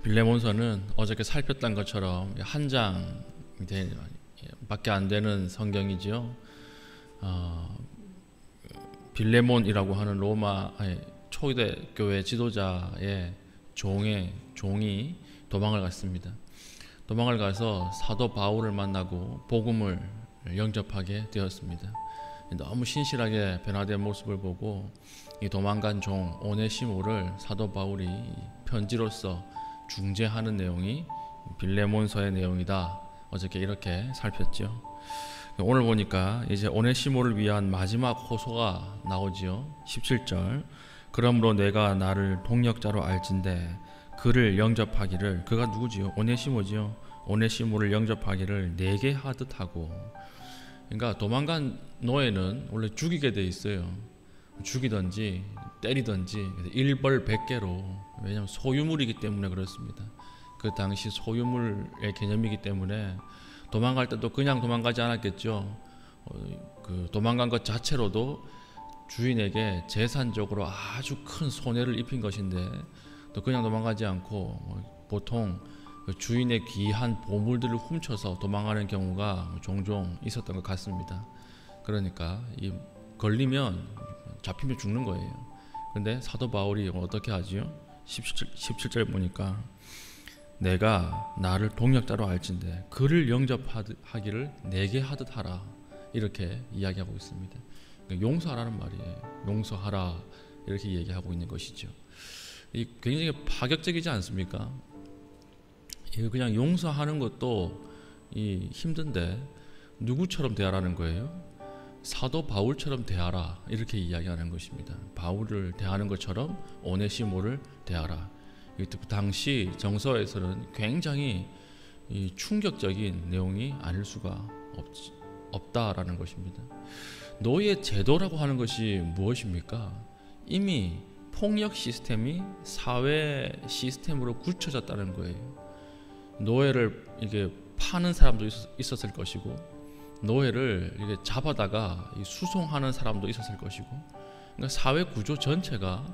빌레몬서는 어저께 살폈던 것처럼 한 장밖에 안 되는 성경이지요. 빌레몬이라고 하는 로마 초대 교회 지도자의 종이 도망을 갔습니다. 도망을 가서 사도 바울을 만나고 복음을 영접하게 되었습니다. 너무 신실하게 변화된 모습을 보고 이 도망간 종 오네시모를 사도 바울이 편지로서 중재하는 내용이 빌레몬서의 내용이다. 어저께 이렇게 살폈죠. 오늘 보니까 이제 오네시모를 위한 마지막 호소가 나오지요. 17절. 그러므로 내가 나를 동역자로 알진대 그를 영접하기를, 그가 누구지요? 오네시모지요. 오네시모를 영접하기를 내게 하듯 하고. 그러니까 도망간 노예는 원래 죽이게 돼 있어요. 죽이든지 때리든지 일벌백계로. 왜냐하면 소유물이기 때문에 그렇습니다. 그 당시 소유물의 개념이기 때문에 도망갈 때도 그냥 도망가지 않았겠죠. 그 도망간 것 자체로도 주인에게 재산적으로 아주 큰 손해를 입힌 것인데 또 그냥 도망가지 않고 보통 주인의 귀한 보물들을 훔쳐서 도망가는 경우가 종종 있었던 것 같습니다. 그러니까 걸리면 잡히면 죽는 거예요. 그런데 사도 바울이 어떻게 하지요? 17절 보니까 내가 나를 동역자로 알진대 그를 영접하기를 내게 하듯 하라, 이렇게 이야기하고 있습니다. 용서하라는 말이에요. 용서하라, 이렇게 얘기하고 있는 것이죠. 굉장히 파격적이지 않습니까? 그냥 용서하는 것도 힘든데 누구처럼 대하라는 거예요? 사도 바울처럼 대하라, 이렇게 이야기하는 것입니다. 바울을 대하는 것처럼 오네시모를 대하라. 당시 정서에서는 굉장히 충격적인 내용이 아닐 수가 없다라는 것입니다. 노예 제도라고 하는 것이 무엇입니까? 이미 폭력 시스템이 사회 시스템으로 굳혀졌다는 거예요. 노예를 이게 파는 사람도 있었을 것이고, 노예를 이게 잡아다가 수송하는 사람도 있었을 것이고, 그러니까 사회 구조 전체가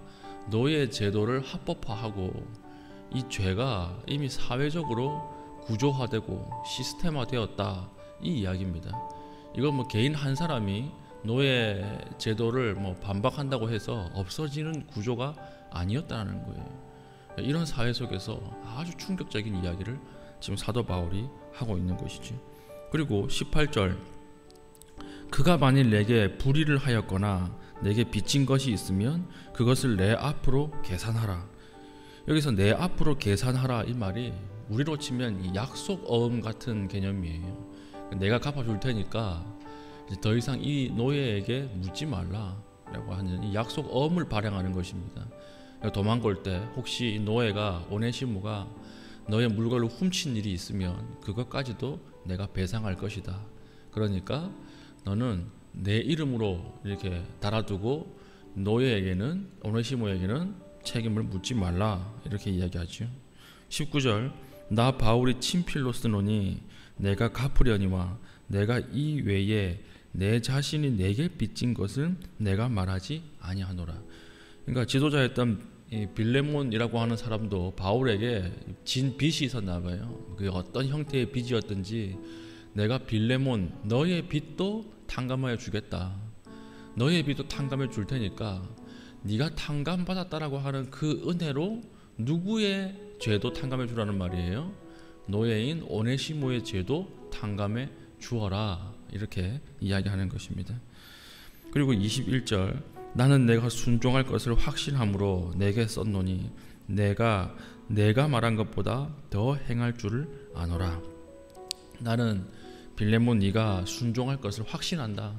노예 제도를 합법화하고 이 죄가 이미 사회적으로 구조화되고 시스템화되었다, 이 이야기입니다. 이건 개인 한 사람이 노예 제도를 반박한다고 해서 없어지는 구조가 아니었다는 거예요. 이런 사회 속에서 아주 충격적인 이야기를 지금 사도 바울이 하고 있는 것이지. 그리고 18절. 그가 만일 내게 불의를 하였거나 내게 빚진 것이 있으면 그것을 내 앞으로 계산하라. 여기서 내 앞으로 계산하라, 이 말이 우리로 치면 약속 어음 같은 개념이에요. 내가 갚아줄 테니까 이제 더 이상 이 노예에게 묻지 말라라고 하는 이 약속 어음을 발행하는 것입니다. 도망갈 때 혹시 노예가 오네시모가 너의 물건을 훔친 일이 있으면 그것까지도 내가 배상할 것이다. 그러니까 너는 내 이름으로 이렇게 달아두고 노예에게는, 오네시모에게는 책임을 묻지 말라, 이렇게 이야기하죠. 19절. 나 바울이 친필로 쓰노니 내가 갚으려니와 내가 이 외에 내 자신이 내게 빚진 것은 내가 말하지 아니하노라. 그러니까 지도자였던 이 빌레몬이라고 하는 사람도 바울에게 진 빚이 있었나 봐요. 그게 어떤 형태의 빚이었든지 내가 빌레몬 너의 빚도 탕감하여 주겠다. 너의 빚도 탕감해 줄 테니까 네가 탕감받았다라고 하는 그 은혜로 누구의 죄도 탕감해 주라는 말이에요. 노예인 오네시모의 죄도 탕감해 주어라, 이렇게 이야기하는 것입니다. 그리고 21절. 나는 내가 순종할 것을 확신함으로 내게 썼노니 내가 말한 것보다 더 행할 줄을 아노라. 나는 빌레몬 네가 순종할 것을 확신한다.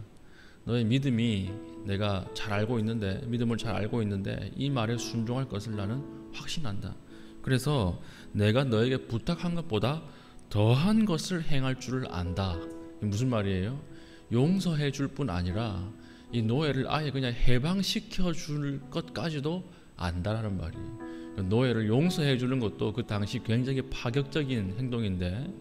너의 믿음이 내가 잘 알고 있는데, 믿음을 잘 알고 있는데 이 말에 순종할 것을 나는 확신한다. 그래서 내가 너에게 부탁한 것보다 더한 것을 행할 줄을 안다. 무슨 말이에요? 용서해 줄 뿐 아니라 이 노예를 아예 그냥 해방시켜 줄 것까지도 안다라는 말이에요. 노예를 용서해 주는 것도 그 당시 굉장히 파격적인 행동인데,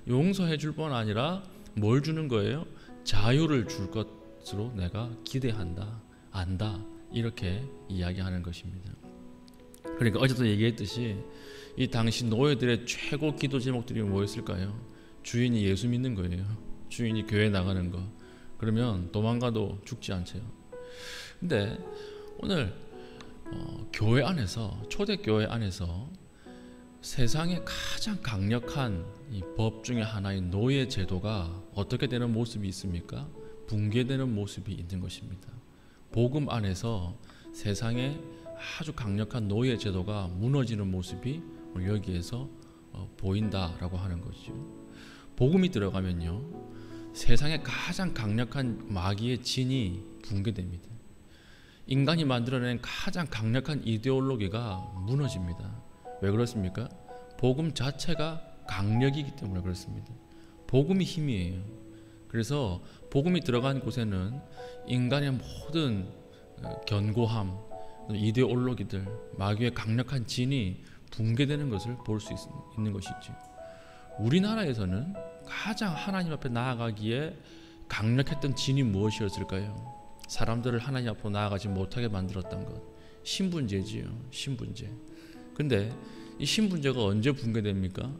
용서해 줄 뿐 아니라 뭘 주는 거예요? 자유를 줄 것으로 내가 기대한다, 안다, 이렇게 이야기하는 것입니다. 그러니까 어제도 얘기했듯이 이 당시 노예들의 최고 기도 제목들이 뭐였을까요? 주인이 예수 믿는 거예요. 주인이 교회 나가는 거. 그러면 도망가도 죽지 않죠. 근데 오늘 교회 안에서, 초대교회 안에서 세상에 가장 강력한 이 법 중에 하나인 노예 제도가 어떻게 되는 모습이 있습니까? 붕괴되는 모습이 있는 것입니다. 복음 안에서 세상에 아주 강력한 노예 제도가 무너지는 모습이 오늘 여기에서 보인다라고 하는 거죠. 복음이 들어가면요, 세상에 가장 강력한 마귀의 진이 붕괴됩니다. 인간이 만들어낸 가장 강력한 이데올로기가 무너집니다. 왜 그렇습니까? 복음 자체가 강력이기 때문에 그렇습니다. 복음이 힘이에요. 그래서 복음이 들어간 곳에는 인간의 모든 견고함, 이데올로기들, 마귀의 강력한 진이 붕괴되는 것을 볼 수 있는 것이죠. 우리나라에서는 가장 하나님 앞에 나아가기에 강력했던 진이 무엇이었을까요? 사람들을 하나님 앞으로 나아가지 못하게 만들었던 것, 신분제지요. 신분제. 근데 이 신분제가 언제 붕괴됩니까?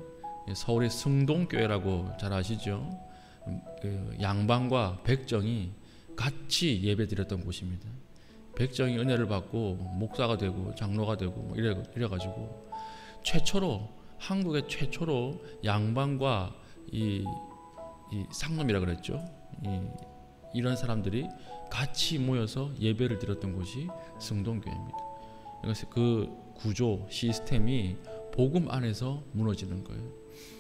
서울의 성동교회라고 잘 아시죠? 그 양반과 백정이 같이 예배드렸던 곳입니다. 백정이 은혜를 받고 목사가 되고 장로가 되고 이래가지고 최초로, 한국의 최초로 양반과 이 상놈이라 그랬죠. 이런 사람들이 같이 모여서 예배를 드렸던 곳이 성동교회입니다. 그래서 그 구조, 시스템이 복음 안에서 무너지는 거예요.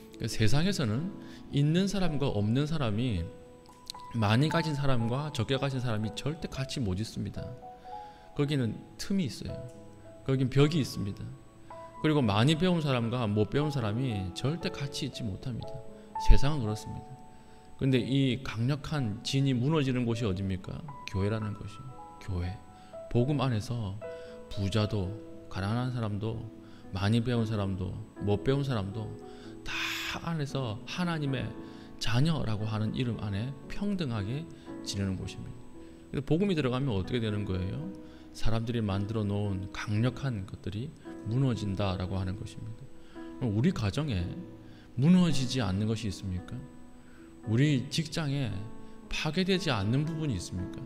그러니까 세상에서는 있는 사람과 없는 사람이, 많이 가진 사람과 적게 가진 사람이 절대 같이 못 있습니다. 거기는 틈이 있어요. 거긴 벽이 있습니다. 그리고 많이 배운 사람과 못 배운 사람이 절대 같이 있지 못합니다. 세상은 그렇습니다. 근데 이 강력한 진이 무너지는 곳이 어디입니까? 교회라는 것이. 교회. 복음 안에서 부자도, 가난한 사람도, 많이 배운 사람도, 못 배운 사람도 다 안에서 하나님의 자녀라고 하는 이름 안에 평등하게 지내는 곳입니다. 근데 복음이 들어가면 어떻게 되는 거예요? 사람들이 만들어 놓은 강력한 것들이 무너진다라고 하는 것입니다. 우리 가정에 무너지지 않는 것이 있습니까? 우리 직장에 파괴되지 않는 부분이 있습니까?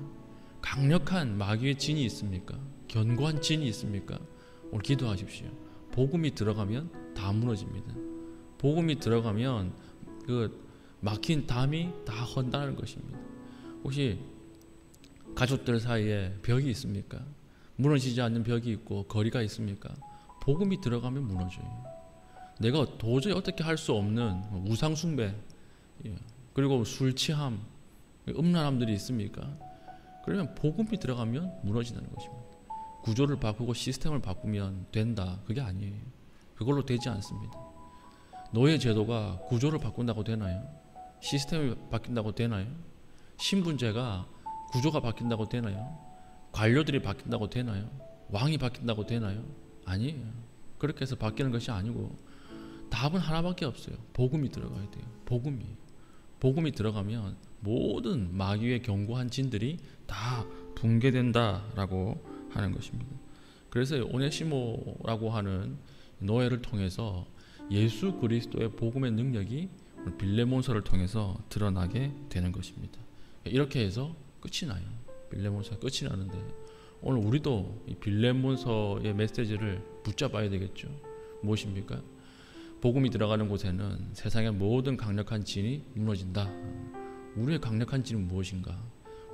강력한 마귀의 진이 있습니까? 견고한 진이 있습니까? 오늘 기도하십시오. 복음이 들어가면 다 무너집니다. 복음이 들어가면 그 막힌 담이 다 헌다는 것입니다. 혹시 가족들 사이에 벽이 있습니까? 무너지지 않는 벽이 있고 거리가 있습니까? 복음이 들어가면 무너져요. 내가 도저히 어떻게 할 수 없는 우상 숭배, 그리고 술 취함, 음란함들이 있습니까? 그러면 복음이 들어가면 무너진다는 것입니다. 구조를 바꾸고 시스템을 바꾸면 된다, 그게 아니에요. 그걸로 되지 않습니다. 노예 제도가 구조를 바꾼다고 되나요? 시스템이 바뀐다고 되나요? 신분제가 구조가 바뀐다고 되나요? 관료들이 바뀐다고 되나요? 왕이 바뀐다고 되나요? 아니에요. 그렇게 해서 바뀌는 것이 아니고 답은 하나밖에 없어요. 복음이 들어가야 돼요. 복음이 들어가면 모든 마귀의 견고한 진들이 다 붕괴된다라고 하는 것입니다. 그래서 오네시모라고 하는 노예를 통해서 예수 그리스도의 복음의 능력이 빌레몬서를 통해서 드러나게 되는 것입니다. 이렇게 해서 끝이 나요. 빌레몬서가 끝이 나는데 오늘 우리도 이 빌레몬서의 메시지를 붙잡아야 되겠죠. 무엇입니까? 복음이 들어가는 곳에는 세상의 모든 강력한 진이 무너진다. 우리의 강력한 진은 무엇인가?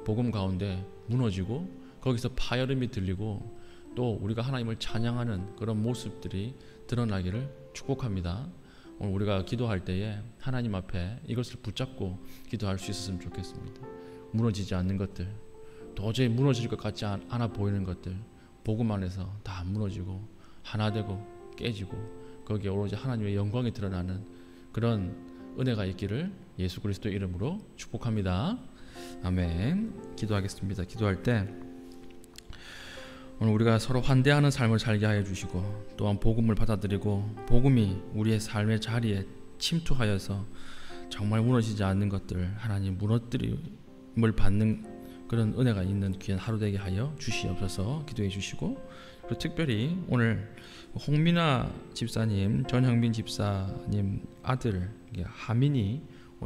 복음 가운데 무너지고 거기서 파열음이 들리고 또 우리가 하나님을 찬양하는 그런 모습들이 드러나기를 축복합니다. 오늘 우리가 기도할 때에 하나님 앞에 이것을 붙잡고 기도할 수 있었으면 좋겠습니다. 무너지지 않는 것들, 도저히 무너질 것 같지 않아 보이는 것들, 복음 안에서 다 무너지고 하나 되고 깨지고 거기에 오로지 하나님의 영광이 드러나는 그런 은혜가 있기를 예수 그리스도 이름으로 축복합니다. 아멘. 기도하겠습니다. 기도할 때 오늘 우리가 서로 환대하는 삶을 살게 하여 주시고 또한 복음을 받아들이고 복음이 우리의 삶의 자리에 침투하여서 정말 무너지지 않는 것들 하나님 무너뜨림을 받는 그런 은혜가 있는 귀한 하루 되게 하여 주시옵소서. 기도해 주시고 그리고 특별히 오늘 홍민아 집사님, 전형빈 집사님 아들 하민이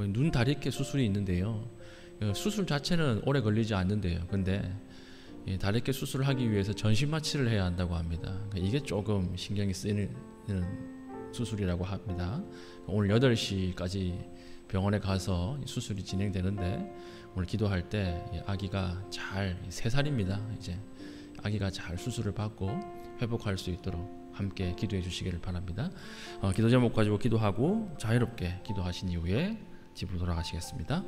눈 다래끼 수술이 있는데요. 수술 자체는 오래 걸리지 않는데요. 근데 다래끼 수술을 하기 위해서 전신 마취를 해야 한다고 합니다. 이게 조금 신경이 쓰이는 수술이라고 합니다. 오늘 8시까지 병원에 가서 수술이 진행되는데 오늘 기도할 때 아기가 잘 3살입니다. 이제 아기가 잘 수술을 받고 회복할 수 있도록 함께 기도해 주시기를 바랍니다. 기도 제목 가지고 기도하고 자유롭게 기도하신 이후에 집으로 돌아가시겠습니다.